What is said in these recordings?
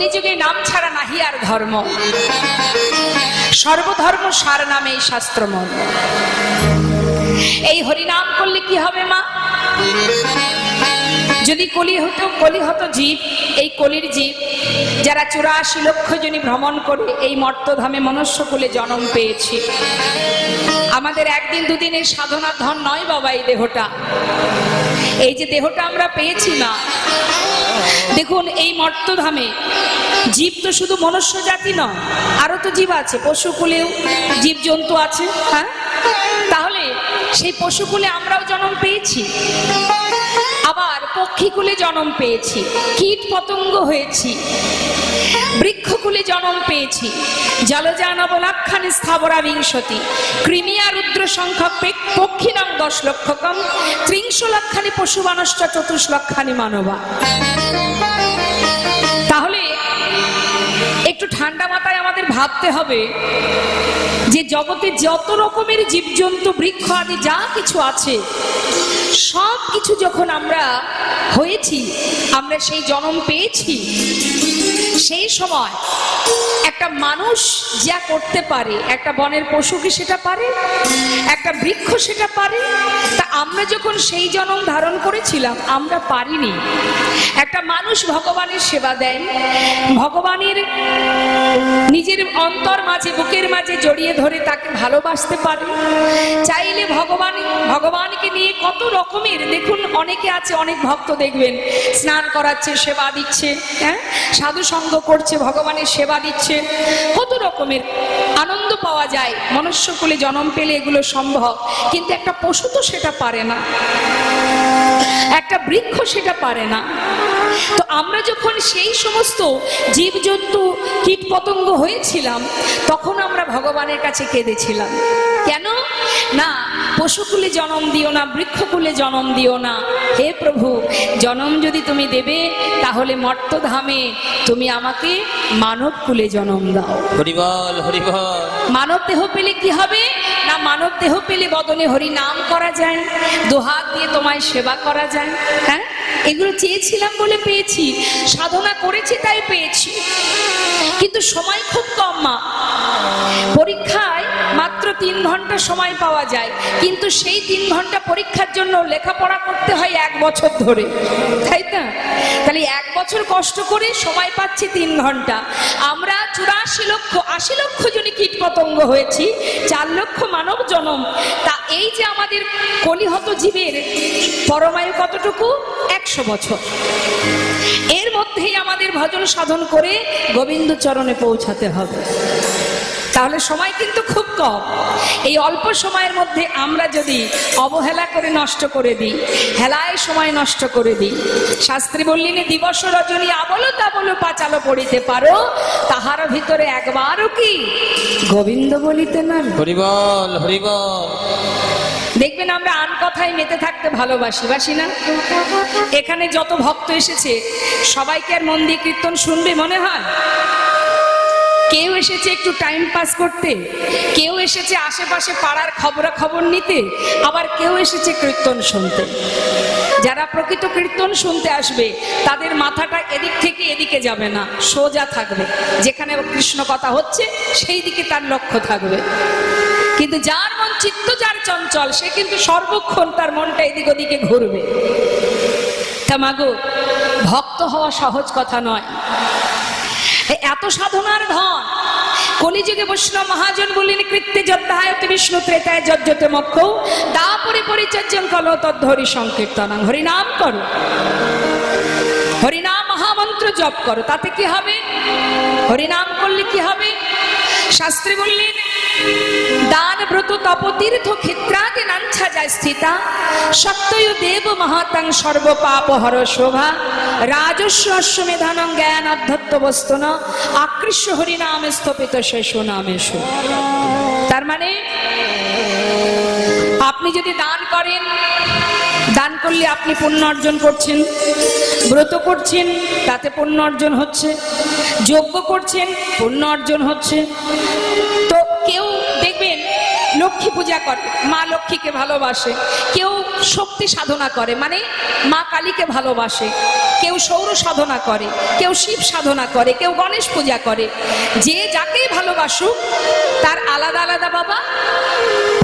কলিযুগে নাম ছাড়া নাহি আর ধর্ম, সর্বধর্ম সার নামে শাস্ত্রমন। এই হরিনাম করলে কি হবে মা? যদি কলি হতো জীব, এই কলির জীব যারা 84 লক্ষ জনী ভ্রমণ করে এই মর্তধামে মনুষ্যকুলে জন্ম পেয়েছি, আমাদের একদিন দুদিনের সাধনার ধন নয় বাবা এই দেহটা। এই যে দেহটা আমরা পেয়েছি না, দেখুন এই মর্তধামে জীব তো শুধু মনুষ্য জাতি নয়, আরো তো জীব আছে, পশুকুলেও জীবজন্তু আছে। হ্যাঁ, তাহলে সেই পশুকুলে আমরাও জন্ম পেয়েছি, আবার পক্ষীকুলে জন্ম পেয়েছি, কীট পতঙ্গ হয়েছি, বৃক্ষকুলে জন্ম পেয়েছি, জলজানবলাক্ষানি স্থাবরা বিংশতি, কৃমিয়া রুদ্র সংখ্যা পক্ষিনাং 10 লক্ষকম, 30 লক্ষানি পশুমানশ্চ 24 লক্ষানি মানবা। তাহলে একটু ঠান্ডা মাথায় আমাদের ভাবতে হবে যে জগতে যত রকমের জীবজন্তু বৃক্ষ আদি যা কিছু আছে, সব কিছু যখন আমরা হয়েছি, আমরা সেই জন্ম পেয়েছি, সেই সময় একটা মানুষ যা করতে পারে, একটা বনের পশু কি সেটা পারে? একটা বৃক্ষ সেটা পারে? তা আমরা যখন সেই জন্ম ধারণ করেছিলাম আমরা পারিনি। একটা মানুষ ভগবানের সেবা দেয়, ভগবানের নিজের অন্তর মাঝে বুকের মাঝে জড়িয়ে ধরে তাকে ভালোবাসতে পারে, চাইলে ভগবানকে নিয়ে কত রকমের, দেখুন অনেকে আছে, অনেক ভক্ত দেখবেন স্নান করাচ্ছে, সেবা দিচ্ছে, হ্যাঁ, সাধু সঙ্গ করছে, ভগবানের সেবা দিচ্ছে, কত রকমের আনন্দ পাওয়া যায়। মনুষ্যকুলে জন্ম পেলে এগুলো সম্ভব, কিন্তু একটা পশু তো সেটা পারে না, একটা বৃক্ষ সেটা পারে না। তো আমরা যখন সেই সমস্ত জীবজন্তু কীট পতঙ্গ হয়েছিলাম, তখন আমরা ভগবানের কাছে কেঁদেছিলাম, কেন না পশুকুলে জন্ম দিও না, বৃক্ষকুলে জন্ম দিও না, হে প্রভু জন্ম যদি তুমি দেবে তাহলে মর্তধামে তুমি আমাকে মানব কুলে জন্ম দাও। হরি বল, হরি বল। মানব দেহ পেলে কি হবে না, মানব দেহ পেলে বদনে হরি নাম করা যায়, দোহাত দিয়ে তোমায় সেবা করা যায়। হ্যাঁ, এগুলো চেয়েছিলাম বলে পেয়েছি, সাধনা করেছি তাই পেয়েছি, কিন্তু সময় খুব কম মা। পরীক্ষায় মাত্র 3 ঘন্টা সময় পাওয়া যায়, কিন্তু সেই 3 ঘন্টা পরীক্ষার জন্য লেখাপড়া করতে হয় 1 বছর ধরে, তাই না? তাহলে 1 বছর কষ্ট করে সময় পাচ্ছি 3 ঘন্টা। আমরা 84 লক্ষ 80 লক্ষ জনই কীট পতঙ্গ হয়েছি, 4 লক্ষ মানব জন্ম। তা এই যে আমাদের কলিহত জীবের পরমায়ু কতটুকু? 100 বছর। এর মধ্যেই আমাদের ভজন সাধন করে গোবিন্দ চরণে পৌঁছাতে হবে। তাহলে সময় কিন্তু খুব কম। এই অল্প সময়ের মধ্যে আমরা যদি অবহেলা করে নষ্ট করে দিই, হেলায় সময় নষ্ট করে দিই, শাস্ত্রী বললেন দিবস রজনী আবলো তাবলো পাঁচালো পড়িতে পারো, তাহার ভিতরে একবারও কি গোবিন্দ বলিতে না। হরি বল, হরি বল। দেখবেন আমরা আন কথায় মেতে থাকতে ভালোবাসি, বাসি না? এখানে যত ভক্ত এসেছে সবাইকে আর মন দিয়ে কীর্তন শুনবে মনে হয়? কেউ এসেছে একটু টাইম পাস করতে, কেউ এসেছে আশেপাশে পাড়ার খবরাখবর নিতে, আবার কেউ এসেছে কীর্তন শুনতে। যারা প্রকৃত কীর্তন শুনতে আসবে তাদের মাথাটা এদিক থেকে এদিকে যাবে না, সোজা থাকবে, যেখানে কৃষ্ণ কথা হচ্ছে সেই দিকে তার লক্ষ্য থাকবে। কিন্তু যার মন চিত্ত যার চঞ্চল, সে কিন্তু সর্বক্ষণ তার মনটা এদিক ওদিকে ঘুরবে। তা মাগো, ভক্ত হওয়া সহজ কথা নয়। এত সাধনার ধন কলিযুগে বৈষ্ণব মহাজন বললেন কৃত্যে যদ্ধায়তে বিষ্ণু ত্রেতায় যজ্জতে মোক্ষ দাপরি পরিচর্যং কলো তদ্ধরি সংকীর্তনং। হরিনাম করো, হরিনাম মহামন্ত্র জপ করো, তাতে কি হবে? হরিনাম করলে কি হবে? শাস্ত্রী বললেন দান ব্রত তপতীর্থ ক্ষেত্রাদি নাঞ্ছা যায় স্থিতা সত্যয় দেব মহাতাং সর্বপাপ হর শোভা রাজস্ব অশ্বমেধানং জ্ঞান অধ্যত্ত বস্তুন আকৃষ্য হরিনামে স্থপিত শেষ নামেশু। তার মানে আপনি যদি দান করেন, দান করলে আপনি পুণ্য অর্জন করছেন, ব্রত করছেন তাতে পুণ্য অর্জন হচ্ছে, যজ্ঞ করছেন পুণ্য অর্জন হচ্ছে। তো কেউ দেখবেন লক্ষ্মী পূজা করে, মা লক্ষ্মীকে ভালোবাসে, কেউ শক্তি সাধনা করে মানে মা কালীকে ভালোবাসে, কেউ সৌর সাধনা করে, কেউ শিব সাধনা করে, কেউ গণেশ পূজা করে। যে যাকেই ভালোবাসুক তার আলাদা আলাদা বাবা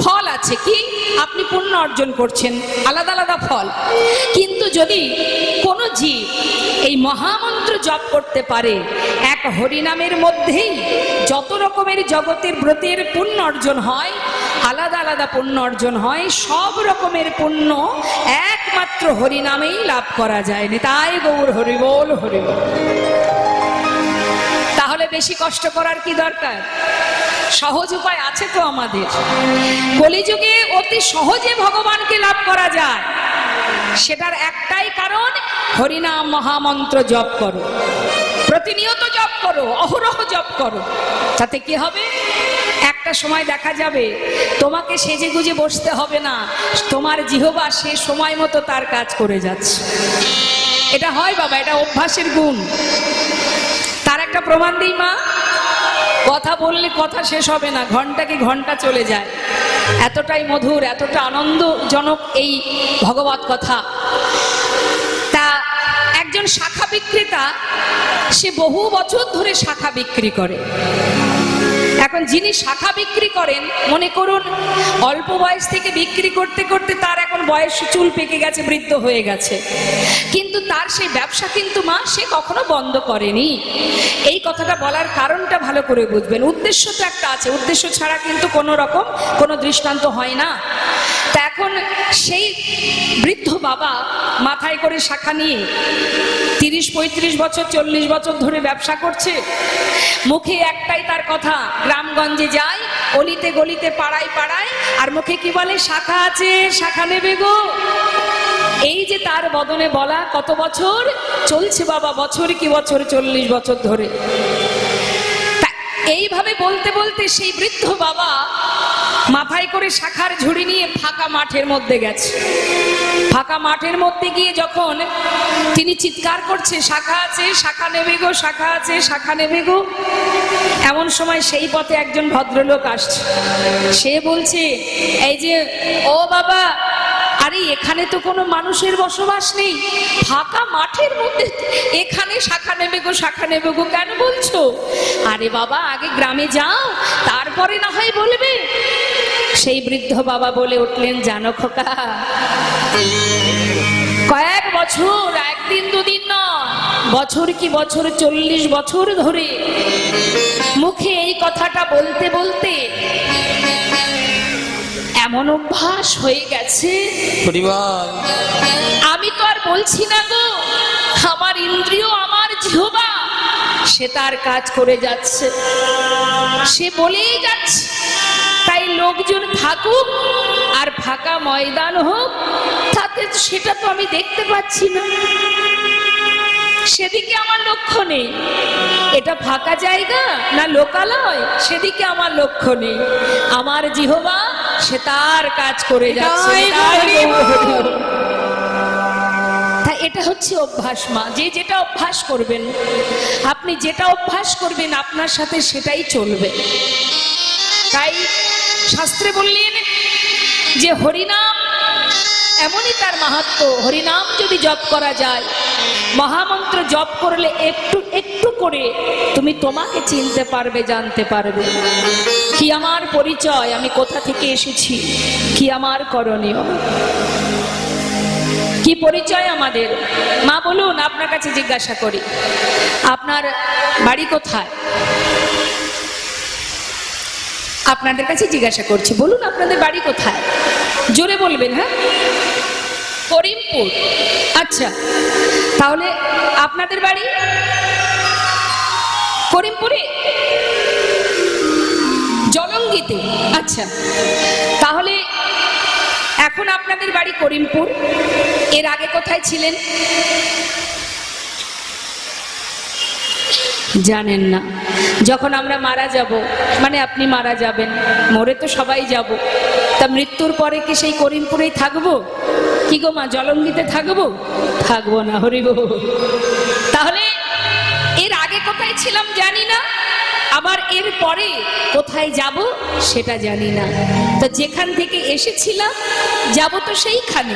ফল আছে। কি আপনি পুণ্য অর্জন করছেন, আলাদা আলাদা ফল। কিন্তু যদি কোনো জীব এই মহামন্ত্র জপ করতে পারে, এক হরিনামের মধ্যেই যত রকমের জগতের ব্রতের পুণ্য অর্জন হয়, আলাদা আলাদা পুণ্য অর্জন হয়, সব রকমের পুণ্য একমাত্র হরিনামেই লাভ করা যায়। তাই গৌর হরিবোল হরিবোল। তাহলে বেশি কষ্ট করার কি দরকার? সহজ উপায় আছে তো আমাদের। কলিযুগে অতি সহজে ভগবানকে লাভ করা যায়, সেটার একটাই কারণ, হরিনাম মহামন্ত্র জপ করো, প্রতিনিয়ত জপ করো, অহরহ জপ করো। তাতে কি হবে? একটা সময় দেখা যাবে তোমাকে সেজে গুজে বসতে হবে না, তোমার জিহ্বা সে সময় মতো তার কাজ করে যাচ্ছে। এটা হয় বাবা, এটা অভ্যাসের গুণ। তার একটা প্রমাণ দিই মা, কথা বললে কথা শেষ হবে না, ঘন্টা কি ঘন্টা চলে যায়। এতটাই মধুর, এতটা আনন্দজনক এই ভগবত কথা। তা একজন শাখা বিক্রেতা, সে বহু বছর ধরে শাখা বিক্রি করে। এখন যিনি শাখা বিক্রি করেন, মনে করুন অল্প বয়স থেকে বিক্রি করতে করতে তার এখন বয়স চুল পেকে গেছে, বৃদ্ধ হয়ে গেছে, কিন্তু তার সেই ব্যবসা কিন্তু মা সে কখনো বন্ধ করেনি। এই কথাটা বলার কারণটা ভালো করে বুঝবেন। উদ্দেশ্য তো একটা আছে, উদ্দেশ্য ছাড়া কিন্তু কোনো রকম কোনো দৃষ্টান্ত হয় না। তা এখন সেই বৃদ্ধ বাবা মাথায় করে শাখা নিয়ে 30-35 বছর 40 বছর ধরে ব্যবসা করছে। মুখে একটাই তার কথা, গ্রামগঞ্জে যায়, অলিতে গলিতে পাড়ায় পাড়ায়, আর মুখে কি বলে? শাখা আছে, শাখা নেবে গো। এই যে তার বদনে বলা, কত বছর চলছে বাবা, বছর কি বছর, 40 বছর ধরে। এইভাবে বলতে বলতে সেই বৃদ্ধ বাবা মাথায় করে শাখার ঝুড়ি নিয়ে ফাঁকা মাঠের মধ্যে গেছে। ফাঁকা মাঠের মধ্যে গিয়ে যখন তিনি চিৎকার করছে, শাখা আছে, শাখা নেবে গো, শাখা আছে, শাখা নেবে গো, এমন সময় সেই পথে একজন ভদ্রলোক আসছে। সে বলছে, এই যে ও বাবা, আরে এখানে তো কোনো মানুষের বসবাস নেই, ফাঁকা মাঠের মধ্যে এখানে শাখা নেবে গো, শাখা নেবে গো কেন বলছো? আরে বাবা, আগে গ্রামে যাও, তারপরে না হয় বলবে। সেই বৃদ্ধ বাবা বলে উঠলেন, জানো খোকা, কয়েক বছর, একদিন দুদিন নয়, বছর কি বছর, 40 বছর ধরে মুখে এই কথাটা বলতে বলতে এমন অভ্যাস হয়ে গেছে, আমি তো আর বলছি না গো, আমার ইন্দ্রিয়, আমার জিহ্বা সে তার কাজ করে যাচ্ছে, সে বলেই যাচ্ছে। তাই লোকজন থাকুক আর ফাঁকা ময়দান হোক, তাতে সেটা তো আমি দেখতে পাচ্ছি না, সেদিকে আমার লক্ষ্য নেই। এটা ফাঁকা জায়গা না লোকালয়, সেদিকে আমার লক্ষ্য নেই। আমার জিহ্বা সে তার কাজ করে যাচ্ছে। তাই এটা হচ্ছে অভ্যাস মা। যে যেটা অভ্যাস করবেন, আপনি যেটা অভ্যাস করবেন আপনার সাথে সেটাই চলবে। তাই শাস্ত্রে বললেন যে হরিনাম এমনই তার মাহাত্ম্য, হরিনাম যদি জপ করা যায়, মহামন্ত্র জপ করলে একটু একটু করে তুমি তোমাকে চিনতে পারবে, জানতে পারবে কি আমার পরিচয়, আমি কোথা থেকে এসেছি, কি আমার করণীয়, কি পরিচয় আমাদের। মা বলুন, আপনার কাছে জিজ্ঞাসা করি, আপনার বাড়ি কোথায়? আপনাদের কাছে জিজ্ঞাসা করছি, বলুন আপনাদের বাড়ি কোথায়? জোরে বলবেন। হ্যাঁ, করিমপুর। আচ্ছা, তাহলে আপনাদের বাড়ি করিমপুরে, জলঙ্গিতে। আচ্ছা, তাহলে এখন আপনাদের বাড়ি করিমপুর, এর আগে কোথায় ছিলেন? জানেন না। যখন আমরা মারা যাব, মানে আপনি মারা যাবেন, মরে তো সবাই যাব, তা মৃত্যুর পরে কি সেই করিমপুরেই থাকবো? কি গো মা, জলঙ্গিতে থাকবো? থাকবো না। হরি বল। তাহলে এর আগে কোথায় ছিলাম জানি না, আবার এর পরে কোথায় যাব সেটা জানি না। তো যেখান থেকে এসেছিলাম যাব তো সেইখানে,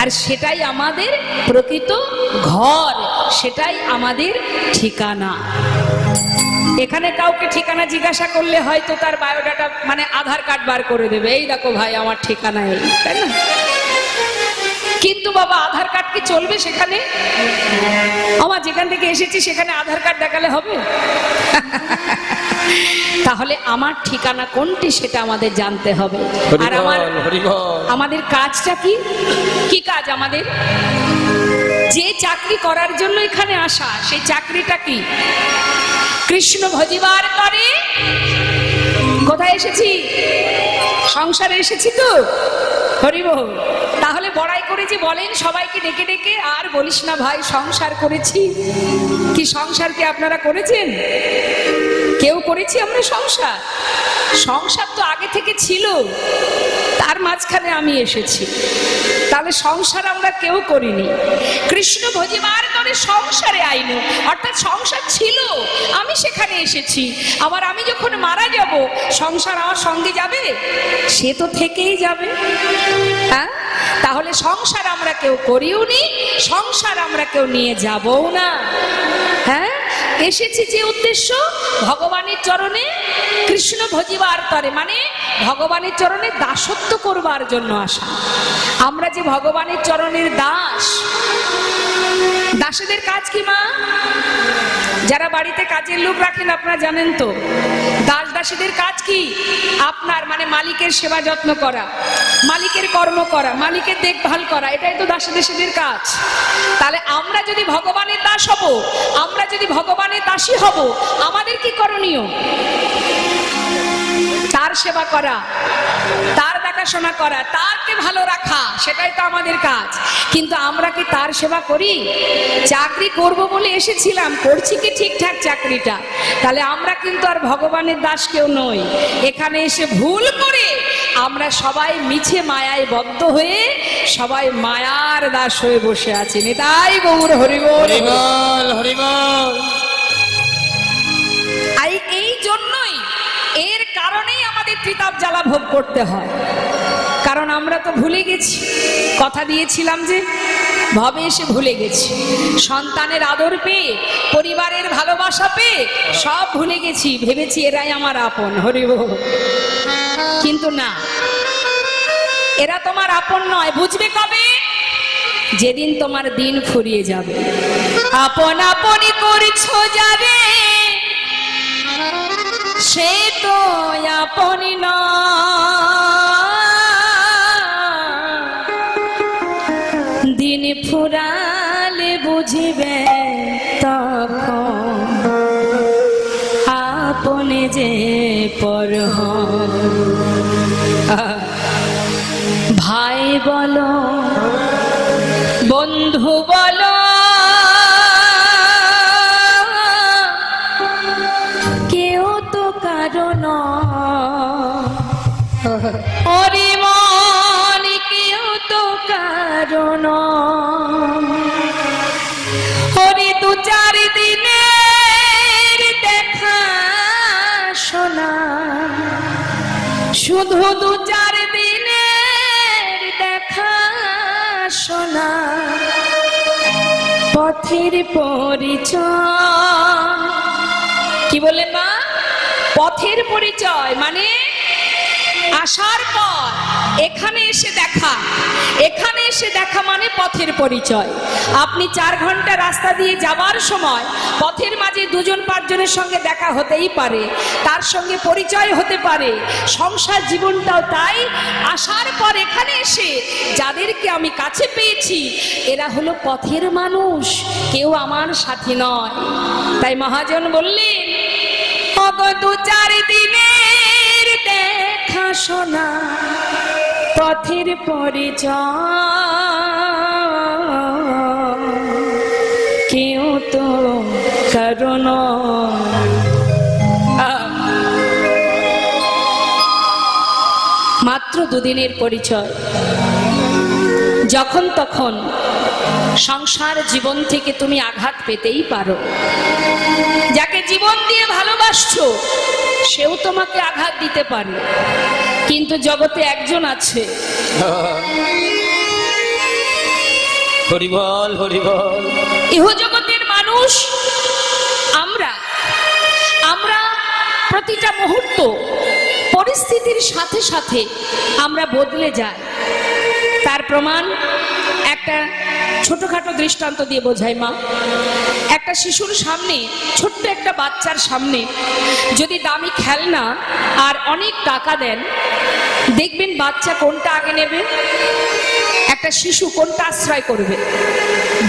আর সেটাই আমাদের প্রকৃত ঘর, সেটাই আমাদের ঠিকানা। এখানে কাউকে ঠিকানা জিজ্ঞাসা করলে হয়তো তার বায়োডাটা মানে আধার কার্ড বার করে দেবে, এই দেখো ভাই আমার ঠিকানা এই, তাই না? কিন্তু বাবা আধার কার্ড কি চলবে সেখানে? আমার যেখান থেকে এসেছি সেখানে আধার কার্ড দেখালে হবে? তাহলে আমার ঠিকানা কোনটি সেটা আমাদের জানতে হবে। আর আমাদের কাজটা কি? কি কাজ আমাদের? যে চাকরি করার জন্য এখানে আসা, সেই চাকরিটা কি? কৃষ্ণ ভজিবার তরে কোথায় এসেছি? সংসারে এসেছি তো, হরিবোল। তাহলে বড়াই করে যে বলেন সবাইকে ডেকে ডেকে, আর বলিস না ভাই সংসার করেছি। কি সংসার কি আপনারা করেছেন? কেউ করেছি আমরা সংসার? সংসার তো আগে থেকে ছিল, তার মাঝখানে আমি এসেছি। তাহলে সংসার আমরা কেউ করিনি। কৃষ্ণ ভজিবার তরে সংসারে আইনু, অর্থাৎ সংসার ছিল, আমি সেখানে এসেছি। আবার আমি যখন মারা যাব সংসার আমার সঙ্গে যাবে? সে তো থেকেই যাবে। হ্যাঁ, তাহলে সংসার আমরা কেউ করিও নি, সংসার আমরা কেউ নিয়ে যাবও না। হ্যাঁ, এসেছি যে উদ্দেশ্য ভগবানের চরণে কৃষ্ণ ভজিবার তরে, মানে ভগবানের চরণে দাসত্ব করবার জন্য আসা। আমরা যে ভগবানের চরণের দাস, দাসেদের কাজ কি মা? যারা বাড়িতে কাজের লোক রাখেন আপনারা জানেন তো, দাস দাসীদের কাজ কি? আপনার মানে মালিকের সেবা যত্ন করা, মালিকের কর্ম করা, মালিকের দেখভাল করা, এটাই তো দাস দাসীদের কাজ। তাহলে আমরা যদি ভগবানের দাস হব, আমরা যদি ভগবানের দাসী হব, আমাদের কি করণীয়? তার সেবা করা, তার দেখাশোনা করা, তারকে ভালো রাখা, সেটাই তো আমাদের কাজ। কিন্তু আমরা কি তার সেবা করি? চাকরি করব বলে এসেছিলাম, করছি কি ঠিকঠাক চাকরিটা? তাহলে আমরা কিন্তু আর ভগবানের দাস কেউ নই। এখানে এসে ভুল করে আমরা সবাই মিছে মায়ায় বদ্ধ হয়ে সবাই মায়ার দাস হয়ে বসে আছি। নিতাই গৌর হরিবোল, হরিবোল, হরিবোল। এই জন্যই, এর কারণেই আমাদের ত্রিতাপ জ্বালা ভোগ করতে হয়। কারণ আমরা তো ভুলে গেছি, কথা দিয়েছিলাম যে ভবে এসে ভুলে গেছি। সন্তানের আদর পেয়ে, পরিবারের ভালোবাসা পেয়ে সব ভুলে গেছি, ভেবেছি এরাই আমার আপন। হরিবোল। কিন্তু না, এরা তোমার আপন নয়। বুঝবে কবে? যেদিন তোমার দিন ফুরিয়ে যাবে। আপন আপনি করছো যাবে, সে তো আপনি নয়। দিন ফুরালে বুঝিবে তখন আপনি যে পর। ভাই বলো, বন্ধু বলো, কেউ তো কারণ ওরে মন, কেউ তো কারণ। ওরে দু চার দিনের দেখা শোনা, শুধু দু চার দিনের দেখা শোনা, পথের পরিচয়। কি বলে মা? পথের পরিচয় মানে আসার পর এখানে এসে দেখা, এখানে এসে দেখা মানে পথের পরিচয়। আপনি 4 ঘন্টা রাস্তা দিয়ে যাবার সময় পথের মাঝে 2-5 জনের সঙ্গে দেখা হতেই পারে, তার সঙ্গে পরিচয় হতে পারে। সংসার জীবনটাও তাই। আসার পর এখানে এসে যাদেরকে আমি কাছে পেয়েছি এরা হলো পথের মানুষ, কেউ আমার সাথী নয়। তাই মহাজন বললেন, দু চার দিনের দেখা শোনা, পথের পরিচয়, কেউ তো কারণ। মাত্র 2 দিনের পরিচয়। যখন তখন সংসার জীবন থেকে তুমি আঘাত পেতেই পারো। যাকে জীবন দিয়ে ভালোবাসছো, সেও তোমাকে আঘাত দিতে পারে। কিন্তু জগতে একজন আছে, হরি বল হরি বল। ইহজগতের মানুষ আমরা প্রতিটা মুহূর্ত পরিস্থিতির সাথে সাথে আমরা বদলে যাই। তার প্রমাণ একটা ছোটখাটো দৃষ্টান্ত দিয়ে বোঝাই মা। একটা শিশুর সামনে, ছোট্ট একটা বাচ্চার সামনে যদি দামি খেলনা আর অনেক টাকা দেন, দেখবেন বাচ্চা কোনটা আগে নেবে? একটা শিশু কোনটা আশ্রয় করবে?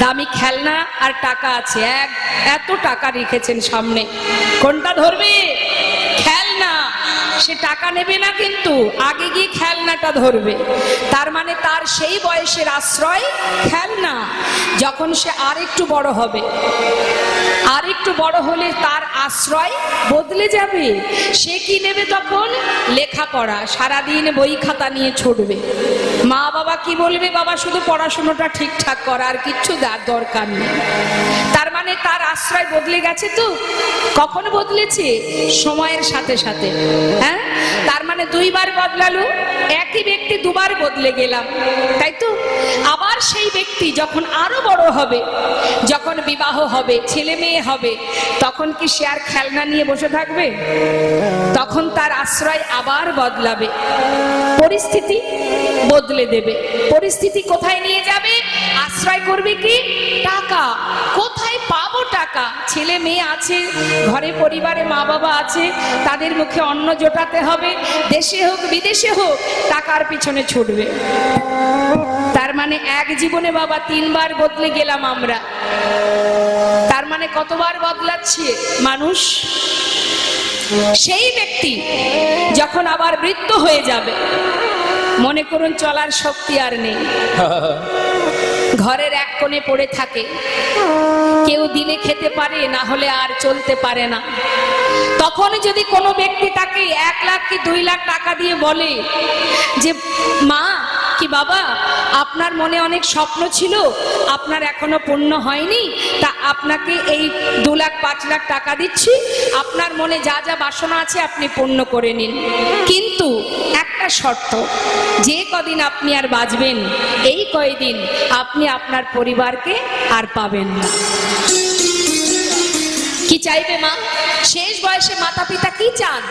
দামি খেলনা আর টাকা আছে, এত টাকা রেখেছেন সামনে, কোনটা ধরবে? খেলনা। সে টাকা নেবে না, কিন্তু আগে গিয়ে খেলনাটা ধরবে। তার মানে তার সেই বয়সের আশ্রয় খেলনা। যখন সে আর একটু বড় হবে, আর একটু বড় হলে তার আশ্রয় বদলে যাবে। সে কি নেবে তখন? লেখাপড়া। সারাদিন বই খাতা নিয়ে ছুটবে। মা বাবা কি বলবে? বাবা শুধু পড়াশোনাটা ঠিকঠাক করা, আর কিচ্ছু দরকার নেই। তার মানে তার আশ্রয় বদলে গেছে। তো কখন বদলেছে? সময়ের সাথে সাথে। হ্যাঁ, তার মানে দুইবার বদলালো। একই ব্যক্তি দুবার বদলে গেলাম, তাই তো? আবার সেই ব্যক্তি যখন আরো বড় হবে, যখন বিবাহ হবে, ছেলে মেয়ে হবে, তখন কি সে আর খেলনা নিয়ে বসে থাকবে? তখন তার আশ্রয় আবার বদলাবে, পরিস্থিতি বদলে দেবে। পরিস্থিতি কোথায় নিয়ে যাবে? আশ্রয় করবে কি? টাকা। কোথায় পাবো টাকা? ছেলে মেয়ে আছে, ঘরে পরিবারে মা বাবা আছে, তাদের মুখে অন্ন জোটাতে হবে। দেশে হোক বিদেশে হোক, টাকার পিছনে ছুটবে। তার মানে এক জীবনে বাবা 3 বার বদলে গেলাম আমরা। তার মানে কতবার বদলাচ্ছে মানুষ? সেই ব্যক্তি যখন আবার বৃদ্ধ হয়ে যাবে, মনে করুন চলার শক্তি আর নেই, ঘরের এক কোণে পড়ে থাকে, কেউ দিলে খেতে পারে, না হলে আর চলতে পারে না। তখন যদি কোনো ব্যক্তি তাকে 1 লাখ কি 2 লাখ টাকা দিয়ে বলে যে মা কি বাবা, আপনার মনে অনেক স্বপ্ন ছিল, আপনার এখনো পূর্ণ হয়নি, তা আপনাকে এই 2 লাখ 5 লাখ টাকা দিচ্ছি, আপনার মনে যা যা বাসনা আছে আপনি পূর্ণ করে নিন, কিন্তু একটা শর্ত, যে কদিন আপনি আর বাঁচবেন এই কয়দিন আপনি আপনার পরিবারকে আর পাবেন না। কি চাইবে মা? শেষ বয়সে মাতা পিতা কি চান?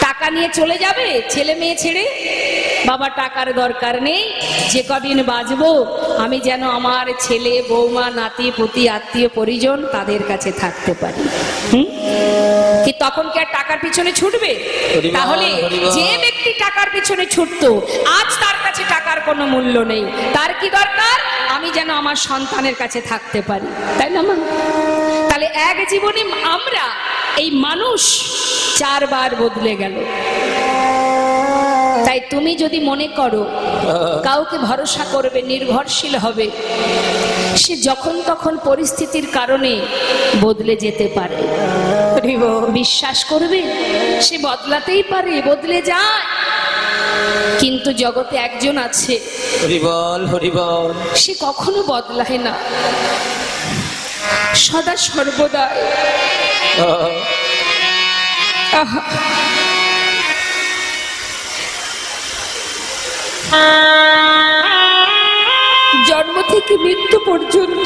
টাকা নিয়ে চলে যাবে ছেলে মেয়ে ছেড়ে? বাবা টাকার দরকার নেই, যে কদিন বাঁচবো আমি যেন আমার ছেলে বৌমা নাতি পুতি আত্মীয় পরিজন তাদের কাছে থাকতে পারি। কি তখন কি আর টাকার পিছনে ছুটবে? তাহলে যে ব্যক্তি টাকার পিছনে ছুটতো, আজ তার কাছে টাকার কোনো মূল্য নেই। তার কি দরকার? আমি যেন আমার সন্তানের কাছে থাকতে পারি, তাই না মা? তাহলে এক জীবনে আমরা এই মানুষ 4 বার বদলে গেল। তাই তুমি যদি মনে করো কাউকে ভরসা করবে, নির্ভরশীল হবে, সে যখন তখন পরিস্থিতির কারণে বদলে যেতে পারে। বিশ্বাস করবে, সে বদলাতেই পারে, বদলে যায়। কিন্তু জগতে একজন আছে, হরিবল হরিবল, সে কখনো বদলায় না, সদা সর্বদা। জন্ম থেকে মৃত্যু পর্যন্ত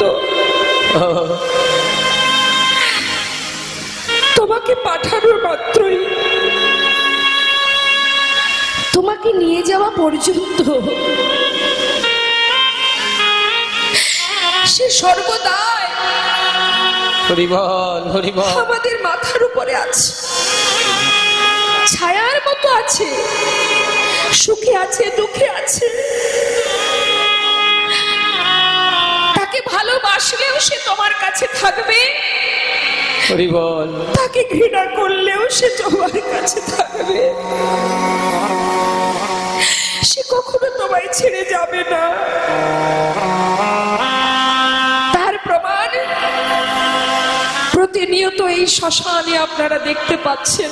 তোমাকে পাঠানোর মাত্রই, তোমাকে নিয়ে যাওয়া পর্যন্ত সে সর্বদাই হরিবল হরিবল আমাদের মাথার উপরে আছে, ছায়ার মতো আছে, সুখে আছে দুঃখে আছে। তাকে ভালোবাসলেও সে তোমার কাছে থাকবে, হরিবল, তাকে ঘৃণা করলেও সে তোমার কাছে থাকবে, সে কখনো তোমায় ছেড়ে যাবে না। তার প্রমাণ প্রতিনিয়ত এই শ্মশানে আপনারা দেখতে পাচ্ছেন।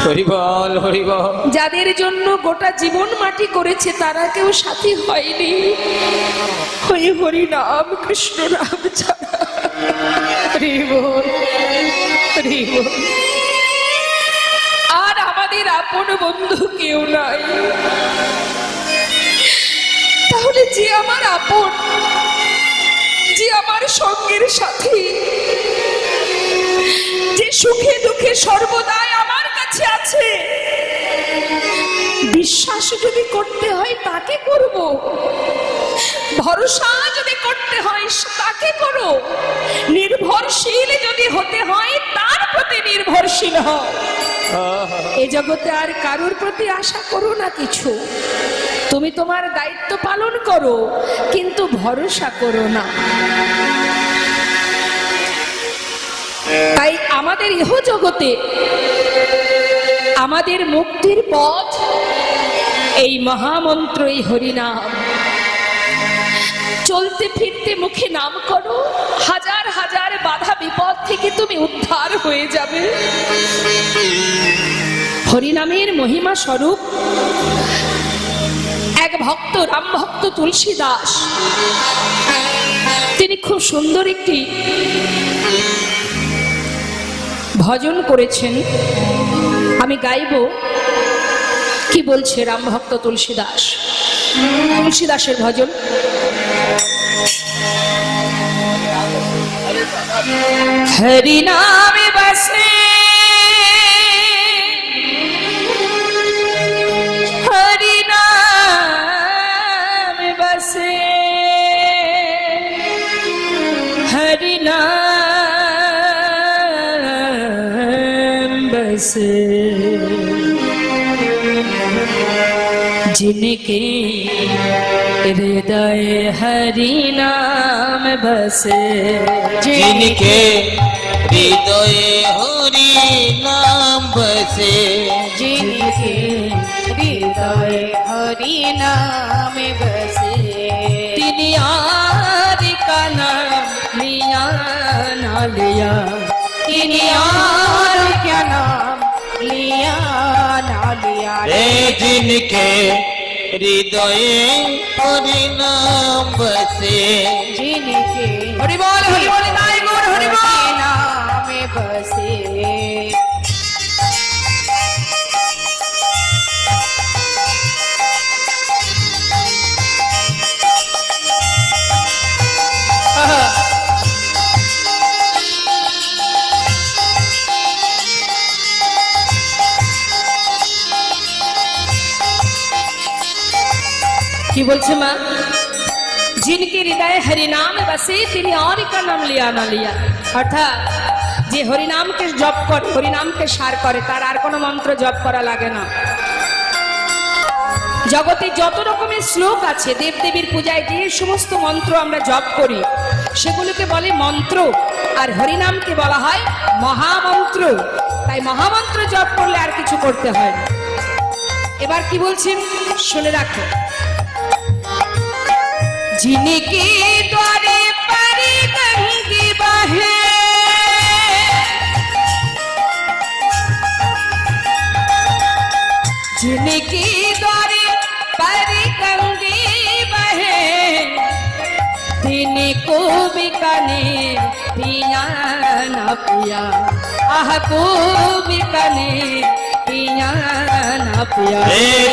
হরিবল হরিবল, যাদের জন্য গোটা জীবন মাটি করেছে তারা কেউ সাথী হয়নি, হরি হরি নাম কৃষ্ণ নাম ছাড়া। হরিবল হরি বল। আর আমাদের আপন বন্ধু কেউ নাই, তাহলে যে আমার আপন, যে আমার সঙ্গের সাথী, যে সুখে দুঃখে সর্বদাই আমার কাছে আছে, বিশ্বাস যদি করতে হয় তাকে করব, ভরসা যদি করতে হয় তাকে করো, নির্ভরশীল যদি হতে হয় তার প্রতি নির্ভরশীল হও। এ জগতে আর কারোর প্রতি আশা করো না কিছু, তুমি তোমার দায়িত্ব পালন করো, কিন্তু ভরসা করো না। তাই আমাদের ইহ জগতে আমাদের মুক্তির পথ এই মহামন্ত্র, এই হরিনাম। চলতে ফিরতে মুখে নাম করো, হাজার হাজার বাধা বিপদ থেকে তুমি উদ্ধার হয়ে যাবে। হরিনামের মহিমা স্বরূপ এক ভক্ত, রাম ভক্ত তুলসী দাস, তিনি খুব সুন্দর একটি ভজন করেছেন। আমি গাইব, কি বলছে রাম ভক্ত তুলসী দাস, তুলসী দাসের ভজন। হরি নামে বসে, হরি নামে বসে, হরি নাম বসে, जिनके हृदय हरि नाम बसे, जिनके हृदय हरि नाम बसे, जिनके हृदय हरि नाम बसे, तिनि यार का नाम लिया ना लिया, तिनि यार क्या नाम लिया ना लिया रे, जिनके हृदय हरि नाम बसे, जिनके हरि बोल गाय गुण हरि बोल नाम बसे। কি বলছে মা? जिनके हृदय हरिनाम बसे, তিনি और का नाम लिया ना लिया। অর্থাৎ যে হরিনামকে জপ করে, হরিনামকে সার করে, তার আর কোনো মন্ত্র জপ করা লাগে না। জগতে যত রকমের শ্লোক আছে, দেবদেবীর পূজায় যে সমস্ত মন্ত্র আমরা জপ করি সেগুলোকে বলে মন্ত্র, আর হরিনামকে বলা হয় মহামন্ত্র। তাই মহামন্ত্র জপ করলে আর কিছু করতে হয় না। এবার কি বলছেন শুনে রাখো। जिनके द्वारे परी गंगे बहे, जिनके द्वारे परी गंगे बहे, दिन को बिकने पिया ना पिया, आह को बिकने पिया ना पिया,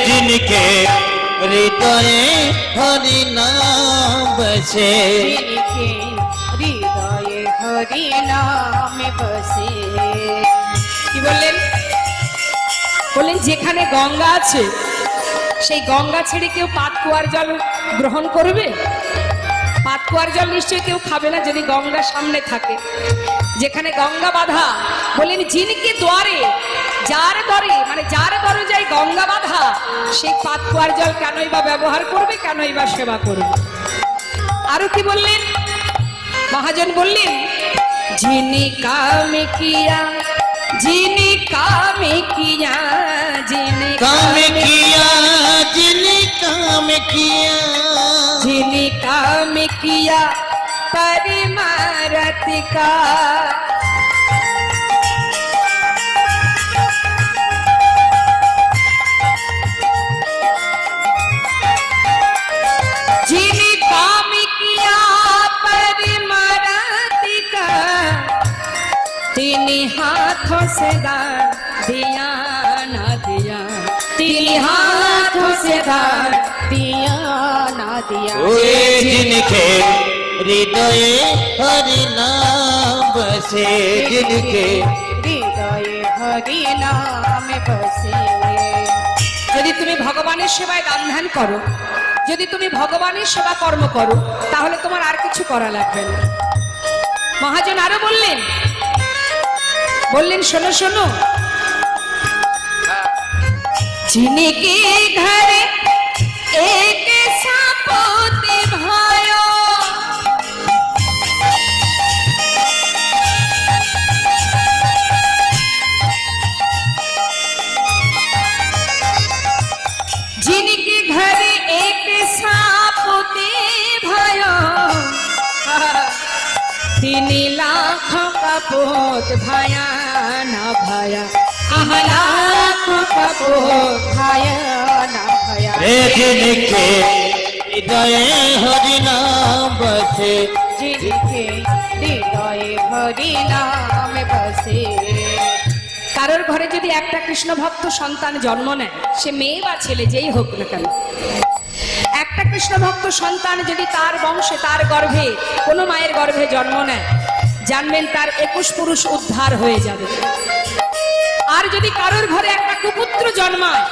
जिनके हृदय हरि नाम बसे, जिनके हृदय हरि नाम बसे। কি বললেন? বললেন যেখানে গঙ্গা আছে সেই গঙ্গা ছেড়ে কেউ পাতকুয়ার জল গ্রহণ করবে? পাতকুয়ার জল নিশ্চয়ই কেউ খাবে না যদি গঙ্গা সামনে থাকে। যেখানে গঙ্গা বাঁধা, বললেন জিনকে দ্বারে, যার দরে মানে যার দরজায় গঙ্গা বাঁধা, সেই পাতকুয়ার জল কেনই বা ব্যবহার করবে, কেনই বা সেবা করবে? আরো কি বললেন মহাজন? বললেন যিনি কামে কিয়া, যিনি কামে কিয়া, যিনি কামে কিয়া, যিনি কামে কিয়া, যিনি কামে কিয়া পরমারথ কা, যিনি কাম কিয়া পরমারথ কা, তিনি হা हाथों से दान दिया ना दिया, तिन्हीं हाथों से दान दिया ना दिया। ओए जिनके हृदय हरि नाम बसे, जिनके হৃদয়ে হরি নাম বসে। যদি তুমি ভগবানের সেবায় দান ধ্যান করো, যদি তুমি ভগবানের সেবা কর্ম করো, তাহলে তোমার আর কিছু করা লাগবে না। মহাজন আরো বললেন, শোনো শোনো, जिनके घर एक सापोते भायो, जिनके घर एक सापोते भायो, 3 लाख का पोत भाया ना भाया, लाखों का पोत भाया ना भाया। जिनके हृदय हरि नाम बसे, जिनके হৃদয় হরি নাম বসে। কারোর ঘরে যদি একটা কৃষ্ণ ভক্ত সন্তান জন্ম নেয়, সে মেয়ে বা ছেলে যেই হোক না কেন, একটা কৃষ্ণ ভক্ত সন্তান যদি তার বংশে, তার গর্ভে, কোনো মায়ের গর্ভে জন্ম নেয়, জানবেন তার 21 পুরুষ উদ্ধার হয়ে যাবে। আর যদি কারোর ঘরে একটা কুপুত্র জন্মায়,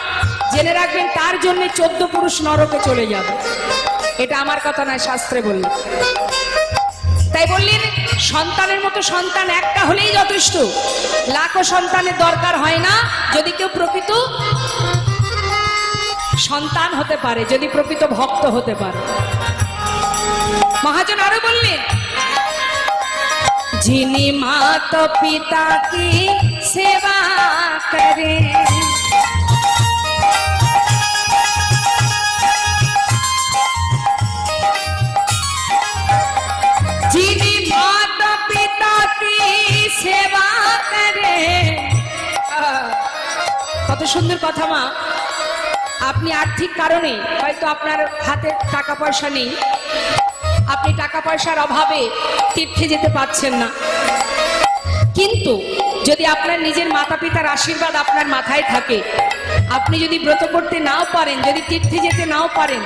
জেনে রাখবেন তার জন্য 14 পুরুষ নরকে চলে যাবে। এটা আমার কথা নয়, শাস্ত্রে বললেন। তাই বললেন সন্তানের মতো সন্তান একটা হলেই যথেষ্ট, লাখো সন্তানের দরকার হয় না যদি কেউ প্রকৃত সন্তান হতে পারে, যদি প্রকৃত ভক্ত হতে পারে। মহাজন আরো বললেন, जिन्हीं माता पिता की सेवा करे, जिन्हीं माता पिता की सेवा करे। কত সুন্দর কথা মা। আপনি আর্থিক কারণে হয়তো আপনার হাতে টাকা পয়সা নেই, আপনি টাকা পয়সার অভাবে তীর্থে যেতে পারছেন না, কিন্তু যদি আপনার নিজের মাতা পিতার আশীর্বাদ আপনার মাথায় থাকে, আপনি যদি ব্রত করতে নাও পারেন, যদি তীর্থে যেতে নাও পারেন,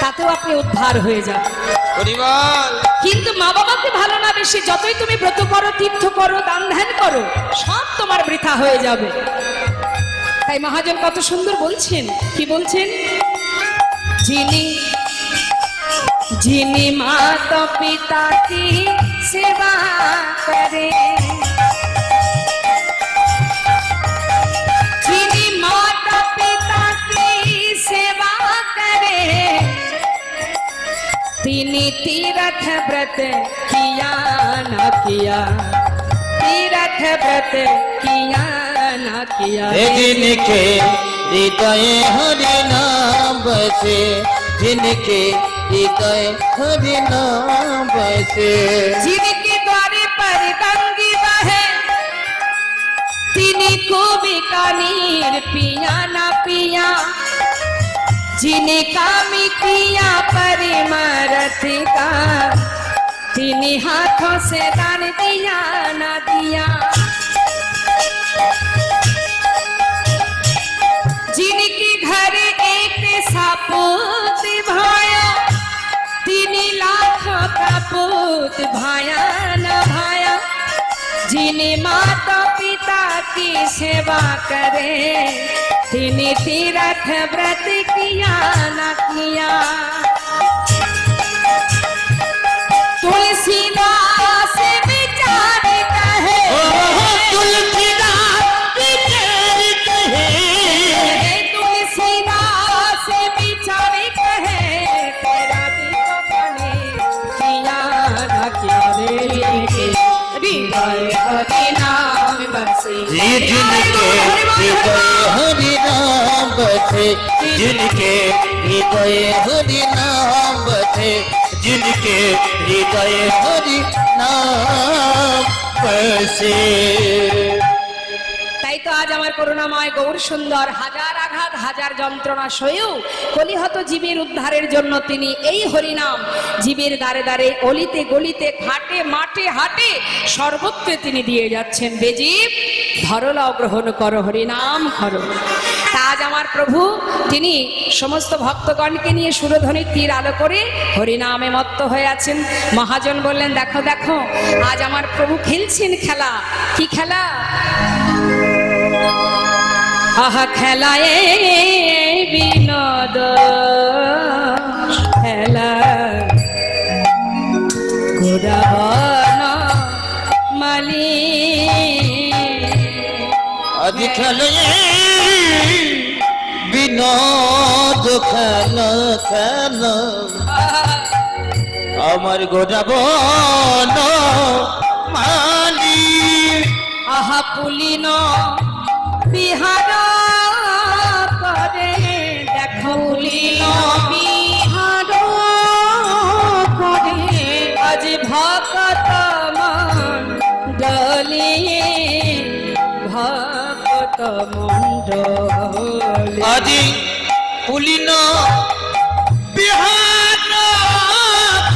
তাতেও আপনি উদ্ধার হয়ে যান। কিন্তু মা বাবাকে ভালো না বেশি যতই তুমি ব্রত করো, তীর্থ করো, দান ধ্যান করো, সব তোমার বৃথা হয়ে যাবে। তাই মহাজন কত সুন্দর বলছেন, কি বলছেন, जिन्हीं माता पिता की सेवा करे, जिन्हीं माता पिता की सेवा करे, तिन्हीं तीर्थ व्रत किया ना किया, तीर्थ व्रत किया ना किया। जिनके हृदय हरि नाम बसे, जिनके हृदय हरि नाम बसे, जिनके द्वारे पर गंगी बहे, तिन्हीं को बीकानेर पिया ना पिया, जिन्हें कामी किया परिमरथ का, तिन्हीं हाथों से दान दिया ना दिया। जिनके घर एक सापूत भाया, 3 लाख का पूत भाया ना भाया, जिन्हें माता पिता की सेवा करे, तिन्हीं तीर्थ व्रत किया ना किया। तुलसीदास विचार कहे, तुलसीदास विचार कहे, तुलसीदास विचार कहे, तेरा भी बने किया ना किया रे, हृदय हरि नाम बसे। जिनके हृदय हरि नाम बसे, जिनके हृदय हरि नाम बसे, जिनके हृदय हरि नाम बसे। তাই তো আজ আমার আমার করুণাময় গৌর সুন্দর হাজার আঘাত হাজার যন্ত্রণা সয়েও কলিহত জীবের উদ্ধারের জন্য তিনি এই হরিনাম জীবের দ্বারে দ্বারে অলিতে গলিতে ঘাটে মাঠে হাটে সর্বত্রে তিনি দিয়ে যাচ্ছেন। বেজীব ধরলাও গ্রহণ করো, হরিনাম করো। আজ আমার প্রভু তিনি সমস্ত ভক্তগণকে নিয়ে সুরধ্বনির তীর আলো করে হরিনামে মত্ত হয়ে আছেন। মহাজন বললেন, দেখো দেখো আজ আমার প্রভু খেলছেন খেলা। কি খেলা? আহা খেলায় বিনোদ খেলা গোরাবন মালি আজ খেলায় বিনোদ খেলা খেলা আমার গোরাবন মালি। আহা পুলিন বিহার করে, দেখো পুলিন বিহার করে আজ ভক্ত মণ্ডলী, ভক্ত মণ্ডলী আজি পুলিন বিহার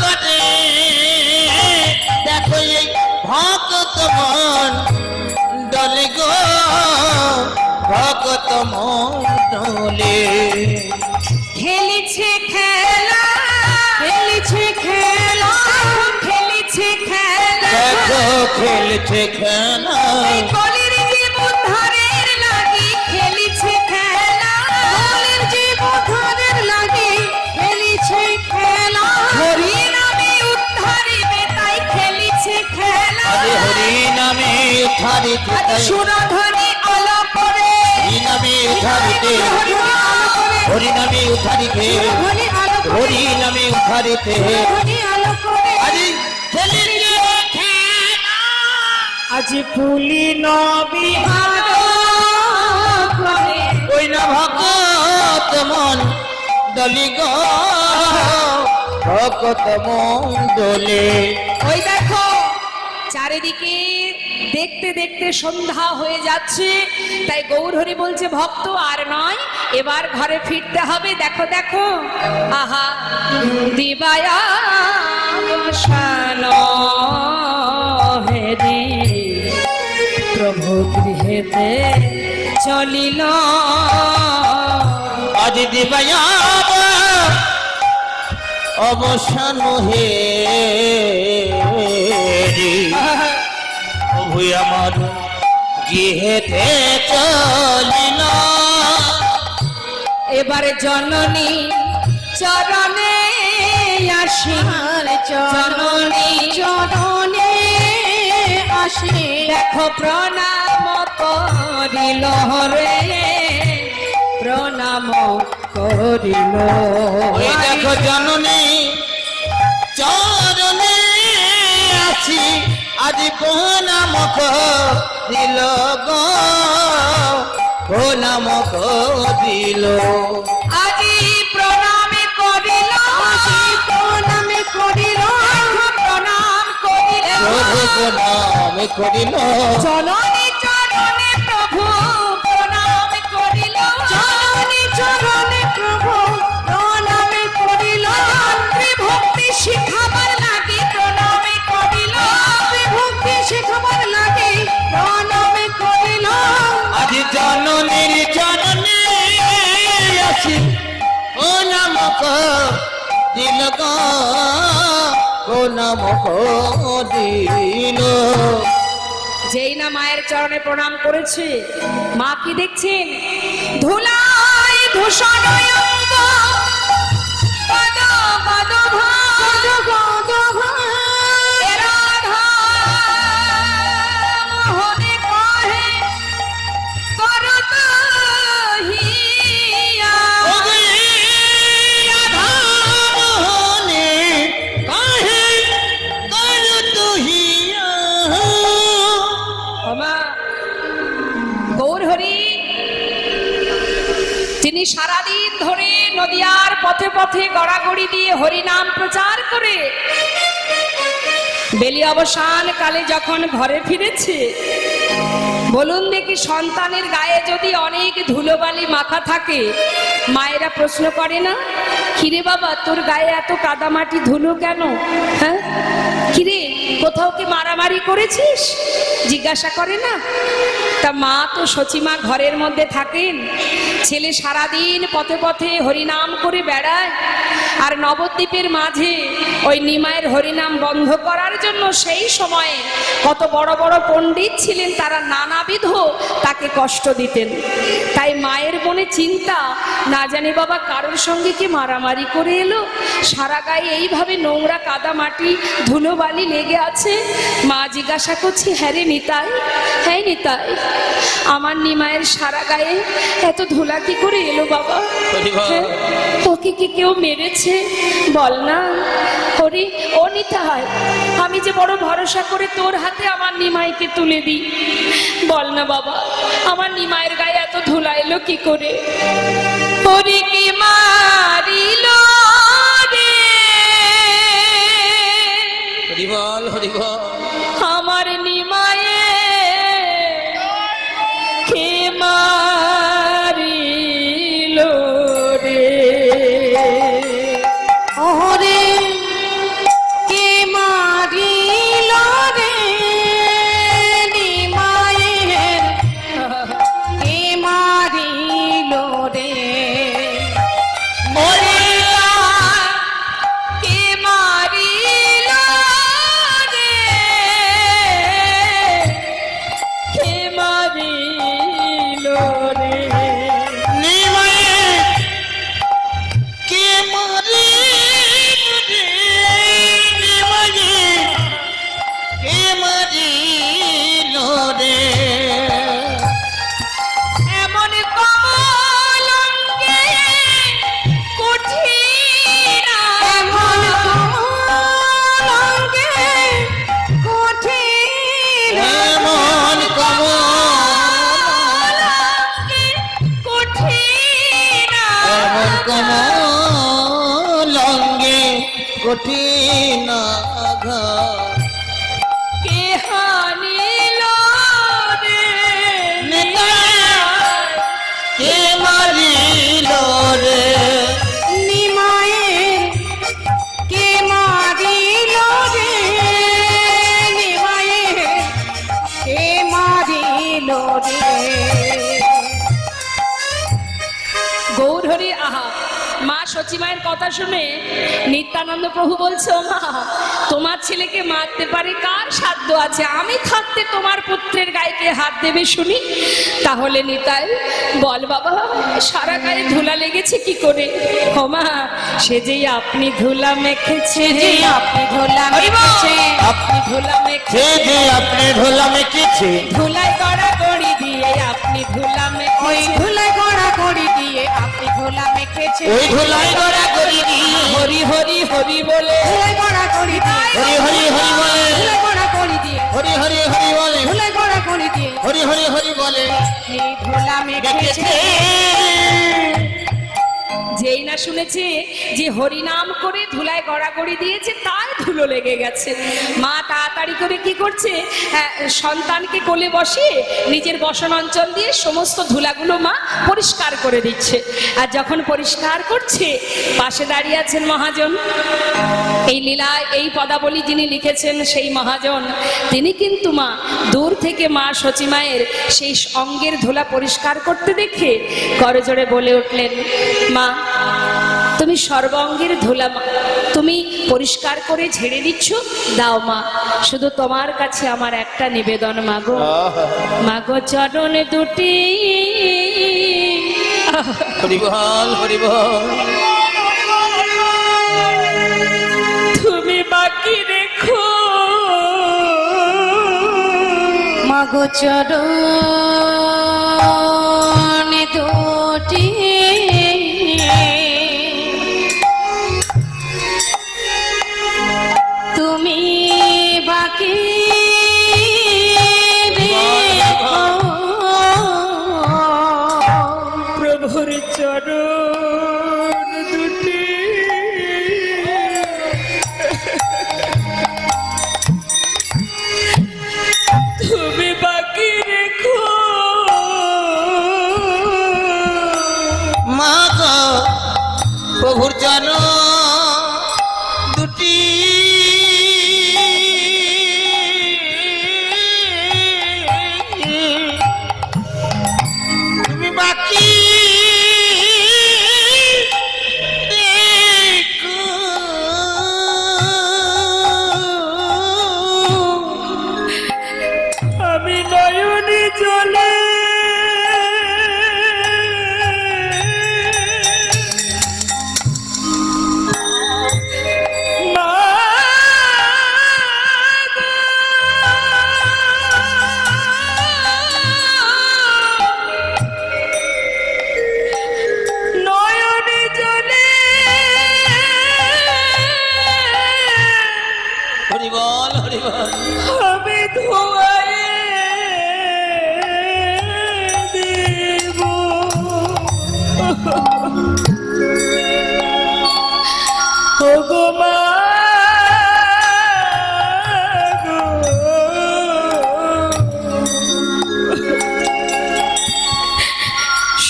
করে, দেখো এই ভক্ত মণ্ডলী গো, ভক্ত মণ্ডলী খেলিছে খেলা, খেলিছে খেলা, খেলিছে খেলা, দেখো খেলছে খেলা কলির জীব উদ্ধারের লাগি খেলিছে খেলা, কলির জীব উদ্ধারের লাগি খেলিছে খেলা, হরি নামে উদ্ধারিবে তাই খেলিছে খেলা, হরি নামে উদ্ধারিতে সুরধ্বনি আলো করে, হরি নামে উদ্ধারিতে, হরি নামে উদ্ধারিতে, হরি নামে উদ্ধারিতে আজি খেলিছে খেলা। আজ পুলিন বিহার করে, ওই না ভক্ত মণ্ডলী গো, ভক্ত মণ্ডলী ওই দেখো চারিদিকে দেখতে দেখতে সন্ধ্যা হয়ে যাচ্ছে, তাই গৌরহরি বলছে ভক্ত আর নয়, এবার ঘরে ফিরতে হবে। দেখো দেখো আহা দিবায়া বসানো হেরি প্রভু গৃহেতে চলিল, আজ দিবায়া অবসান হে প্রভু আমার গৃহেতে চলিল। এবারে জননী চরণে আসি, জননী চরণে আসি, দেখো প্রণাম করিল রে, প্রণাম করিল। ওই দেখো জননী চরণে আছি, আজ প্রণাম করিল গো, প্রণাম করিল। আজি প্রণামে করিল, আজি প্রণামে করিল, প্রণাম করিল, প্রভু প্রণাম করিল। জননী চরণে প্রভু প্রণাম করিল, জননী চরণে প্রভু প্রণাম করিল, ভক্তি শিখাবার লাগি প্রণাম করিল, ভক্তি শিখাবার লাগি প্রণাম করিল। আজ জননীর চরণে আছি, প্রণাম করিল গো, প্রণাম করিল। যেই না মায়ের চরণে প্রণাম করেছে, মা কি দেখছেন? ধুলাই ধূসর অঙ্গ, পদ পদ ভাগ, পদ ভাগ, রাধা মোহনে কহে করত হিয়া, রাধা মোহনে কাহে করত হিয়া। মা গৌরহরি তিনি সারাদিন ধরে নদিয়ার পথে পথে গড়াগড়ি দিয়ে হরিনাম প্রচার করে বেলি অবসান কালে যখন ঘরে ফিরেছে, বলুন দেখি, সন্তানের গায়ে যদি অনেক ধুলোবালি মাখা থাকে, মায়েরা প্রশ্ন করে না, কিরে বাবা তোর গায়ে এত কাদামাটি ধুলো কেন? হ্যাঁ, কিরে কোথাও কি মারামারি করেছিস? জিজ্ঞাসা করে না? তা মা তো সচিমা ঘরের মধ্যে থাকেন, ছেলে সারাদিন পথে পথে হরিনাম করে বেড়ায়, আর নবদ্বীপের মাঝে ওই নিমায়ের হরিনাম বন্ধ করার জন্য সেই সময়ে কত বড় বড় পণ্ডিত ছিলেন, তারা নানাবিধ তাকে কষ্ট দিতেন। তাই মায়ের মনে চিন্তা, না জানি বাবা কারোর সঙ্গে কি মারামারি করে এলো, সারা গায়ে এইভাবে নোংরা কাদা মাটি ধুলোবালি লেগে আছে। মা জিজ্ঞাসা করছে, হ্যাঁ রে নিতাই, হ্যাঁ নিতাই, আমার নিমায়ের সারা গায়ে এত ধুলা কি করে এলো বাবা? হ্যাঁ, তোকে কি কেউ মেরেছে? বল না। হরি, ও নিতাই, আমি যে বড় ভরসা করে তোর হাতে আমার নিমাইকে তুলে দিই, বল না বাবা আমার নিমায়ের গায়ে এত ধুলা এলো কি করে? হরি কি মারিল রে, হরি বল, হরি বল। আমার নিমায়ে কে মারিল রে, ওরে কে মারিল রে, নিমায়ের কে মারিল রে, কে মারিল রে, কে মারিল রে, নিমায়ের কে মারিল রে, নিমায়ের কে মারিল রে। এমন কলঙ্কে কঠিন, এমন কলঙ্কে কঠিন, এমন কলঙ্কে কঠিন, এমন কমলঙ্গে কঠিন আঘাত। কে হানিল রে, কে মারিল রে, নিমায়ের কে মারিল রে, নিমায়ের কে মারিল রে। গৌর হরি। আহা, মা সচিমায়ের কথা শুনে নিত্যানন্দ প্রভু বলছে, ও মা, তোমার ছেলেকে মারতে পারে কার সাধ্য আছে? আমি থাকতে তোমার পুত্রের গায়ে কে হাত দেবে শুনি? তাহলে নিতাই বল বাবা, সারা গায়ে ধুলা লেগেছে কি করে? ও মা, সে যে আপনি ধুলা মেখেছে, যে আপনি ধুলা মেখেছে, আপনি ধুলা সে মেখেছে, যে আপনি ধুলা মেখেছে, ধুলায় গড়া গড়ি দিয়ে আপনি ধুলা ওই মেখেছে, ধুলায় গড়া গড়ি দিয়ে আপনি ধুলা মেখেছে, ওই ধুলাই গড়া করি দিয়ে, হরি হরি হরি বলে, ধুলায় গড়া গড়ি দিয়ে, হরি হরি হরি বলে, ধুলায় গড়া গড়ি দিয়ে, হরি হরি হরি বলে, ধুলায় গড়া গড়ি দিয়ে হরি হরি হরি বলে। এই ধুলা মেখেছে। যেই না শুনেছে যে হরিনাম করে ধুলায় গড়াগড়ি দিয়েছে, তাই ধুলো লেগে গেছে। মা তাড়াতাড়ি করে কি করছে, সন্তানকে কোলে বসে নিজের বসন অঞ্চল দিয়ে সমস্ত ধুলাগুলো মা পরিষ্কার করে দিচ্ছে। আর যখন পরিষ্কার করছে, পাশে দাঁড়িয়ে আছেন মহাজন। এই লীলায় এই পদাবলী যিনি লিখেছেন সেই মহাজন, তিনি কিন্তু মা দূর থেকে মা সচিমায়ের সেই অঙ্গের ধুলা পরিষ্কার করতে দেখে করজোড়ে বলে উঠলেন, মা তুমি সর্বাঙ্গের ধুলা তুমি পরিষ্কার করে ঝেড়ে দিচ্ছ, দাও মা, শুধু তোমার কাছে আমার একটা নিবেদন মাগো, মাগো চরণ দুটি, হরি বল, হরি বল। তুমি বাকি রেখো, মাগো চরণ দুটি, তুমি বাকি রেখো, প্রভুর চরণ দুটি, তুমি বাকি রেখো,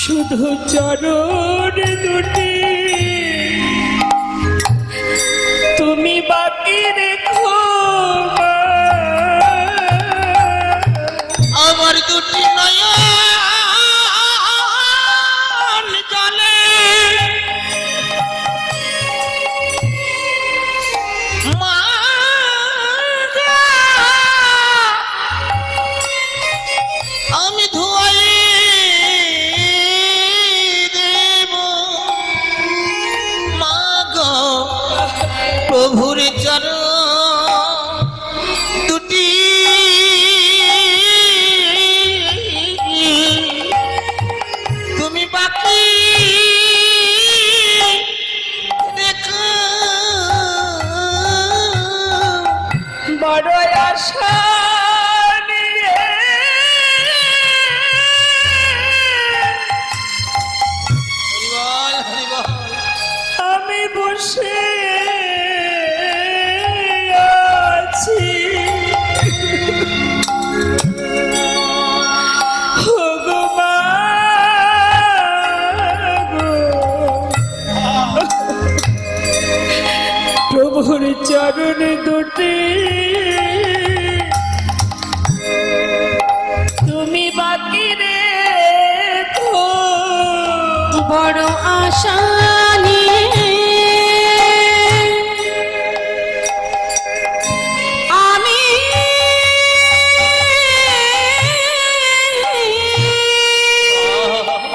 শুধু চরণ দুটি তুমি বাকি রেখো মা। আমার দুটি নয়ন জলে মা গো, আমি ধোয়াই দেব মা গো, প্রভুর চরণ দুটি তুমি বাকি রেখো। বড় আশা নিয়ে হরিবল হরিবল আমি বসে আছি। ওগো মা গো, প্রভুর চরণ দুটি তুমি বাকি রেখো। বড় আশা নিয়ে আমি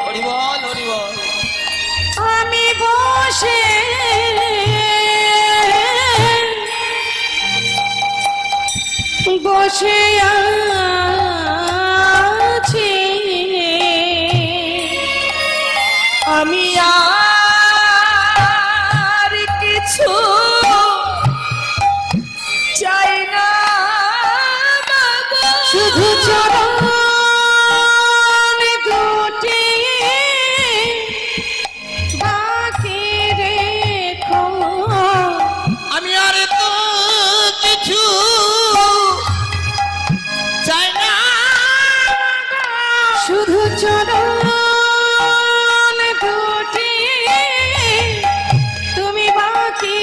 হরিবল হরিবল আমি বসে বসে আছি। আমি আর কিছু চাই না মাগো। শুধু চরণ দুটি বাকি রেখো। আমি আর তো কিছু চাই না, শুধু চরণ দুটি তুমি বাকি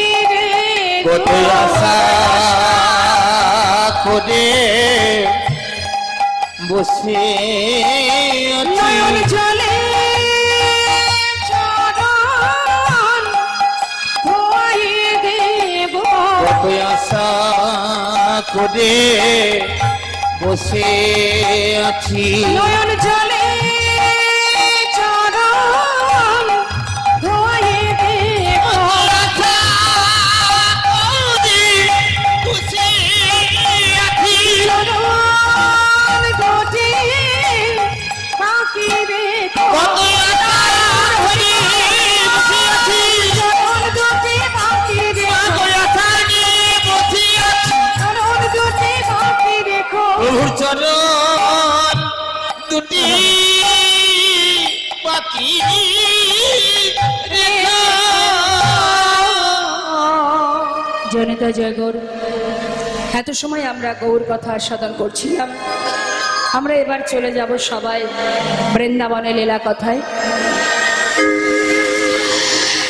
কত রেখো। আশা করে বসে নয়ন আছি, জলে চরণ ধোয়াইয়ে দেব। কত আশা করে বসে আছি। নয়ন জলে চরণ ধোয়াইয়ে দেব। বসে আছি, চরণ দুটি বাকি রেখো। কত আশা করে বসে আছি, চরণ দুটি বাকি কত রেখো। আশা নিয়ে বসে আছি। চরণ দুটি বাকি রেখো। প্রভুর চরণ দুটি বাকি রেখো। জনিতা জয় গৌর। এত সময় আমরা গৌর কথা আস্বাদন করছিলাম। আমরা এবার চলে যাব সবাই বৃন্দাবনে লীলা কথায়।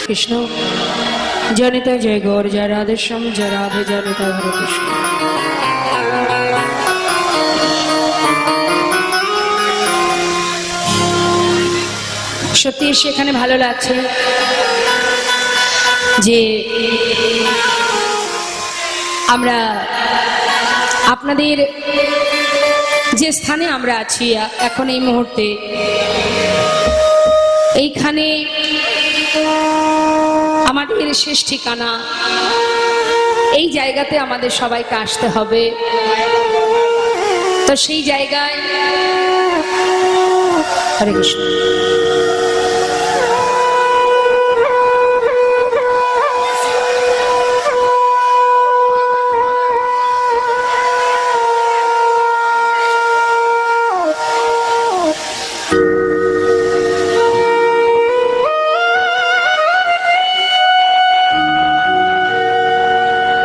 কৃষ্ণ জনিতা জয় গৌর, জয় রাধেশ্যাম, জয় রাধে জনিতা, হরে কৃষ্ণ। সত্যি সেখানে ভালো লাগছে যে আমরা আপনাদের যে স্থানে আমরা আছি এখন এই মুহূর্তে, এইখানে আমাদের শেষ ঠিকানা। এই জায়গাতে আমাদের সবাইকে আসতে হবে। তো সেই জায়গায় হরে কৃষ্ণ।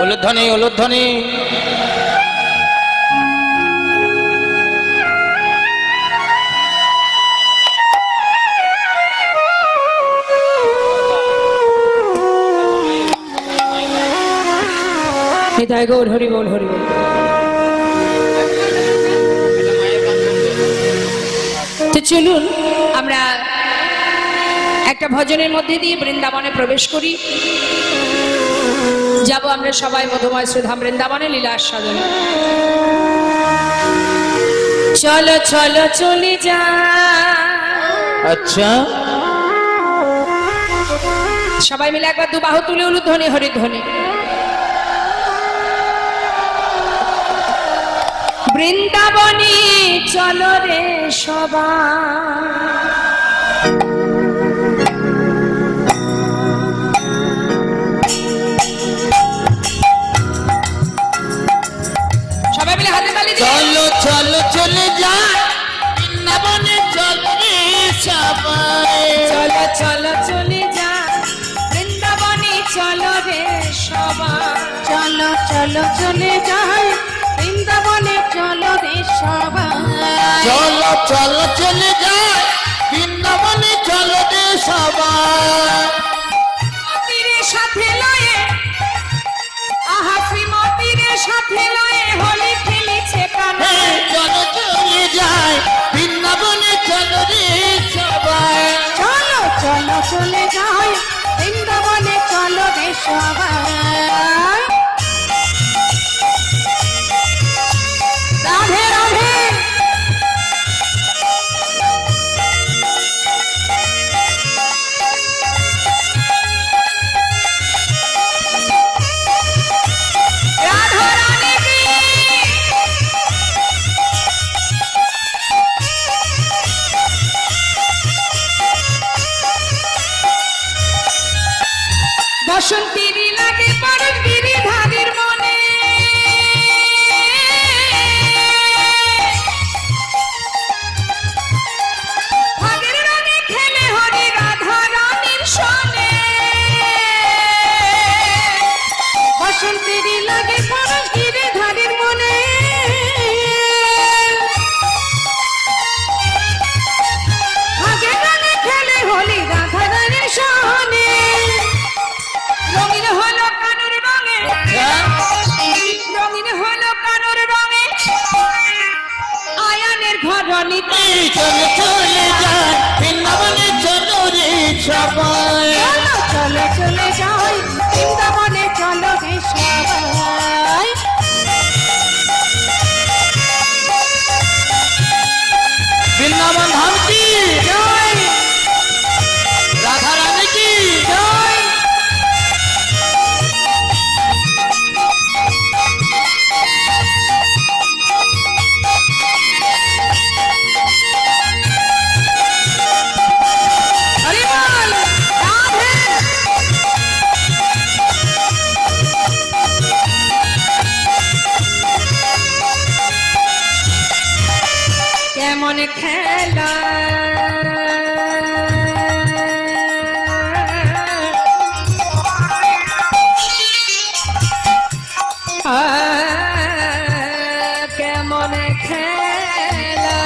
উলুধ্বনি উলুধ্বনি। হৃদয় গৌর হরি বল হরি বল। তো চলুন আমরা একটা ভজনের মধ্যে দিয়ে বৃন্দাবনে প্রবেশ করি। যাব আমরা সবাই মধুময় শ্রীধাম বৃন্দাবনে লীলা আস্বাদনে। চলো চলো চলে যা। আচ্ছা, সবাই মিলে একবার দু বাহু তুলে উলুধ্বনি হরিধ্বনি। বৃন্দাবনে চলো রে সবাই, সবাই মিলে হাতে তালি দিয়ে চলো চলো চলে যা বৃন্দাবনে চলো রে সবাই। চলো চলো চলে যা বৃন্দাবনে চলো রে সবাই। চলো চলো চলে যাই বৃন্দাবনে চলো রে সবাই। চলো চলো চলে যা বৃন্দাবনে চলো রে সবাই। তীরের সাথে লয়ে আহা শ্রীমতীর সাথে লয়ে হোলি খেলিছে কানে। চলো চলে যায় বৃন্দাবনে চলো রে সবাই। চলো চলো চলে যাই বৃন্দাবনে চলো রে সবাই। রাধে রাধে। রাধা রানী কি বসন্তীর লাগে পরশ গিরিধারীর মনে। ভাগের রঙে খেলে হরি রাধা রানীর সনে। বসন্তের লাগে পরশ গিরিধারীর মনে। ভাগের রঙে খেলে হোলি রাধা রানীর সনে। রঙিন হলো কানুর রঙে, রঙিন হলো কানুর রঙে আয়ানের ঘরণীতে। চলো চলে যায় বৃন্দাবনে চলো রে সবাই। চলো চলো চলে যাই বৃন্দাবনে চলো রে সবাই। বৃন্দাবন ধাম কি জয় রাধা রানী কি জয়। হরি বল রাধে। কেমন খেলা কেমন খেলা,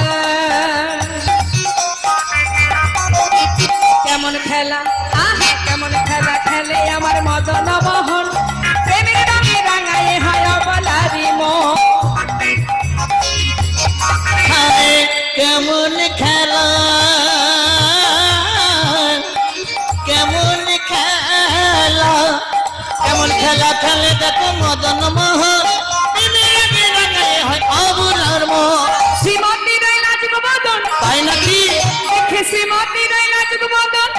কেমন খেলা আহা কেমন খেলা খেলে আমার মদন মোহন। প্রেমের রঙে রাঙায় হয় বলারি মন। হায় কেমন খেলা কেমন খেলা কেমন খেলা খেলে দেখো মদন মোহন। অবুলার মোহন শ্রীমতী রায় নাচুক বদন, তাই নাকি দেখে শ্রীমতী রায় নাচুক বদন।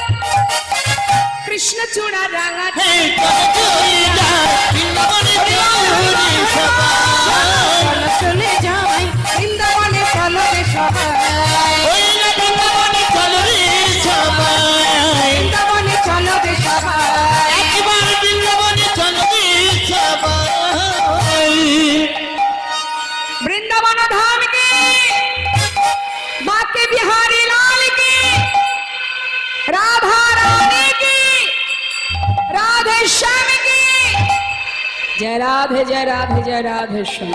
কৃষ্ণ চূড়া রাঙা হে চলো চলে যায় বৃন্দাবনে চলো রে সবাই। চলো চলে যাই বৃন্দাবনে চলো রে সবাই। ওই না বৃন্দাবনে চলো রে সবাই। বৃন্দাবনে চলো রে সবাই। একবার বৃন্দাবনে চলো রে সবাই। বৃন্দাবন ধাম की बाके बिहारी लाल की राधा रानी की राधे श्याम की जय राधे जय राधे जय राधे श्याम।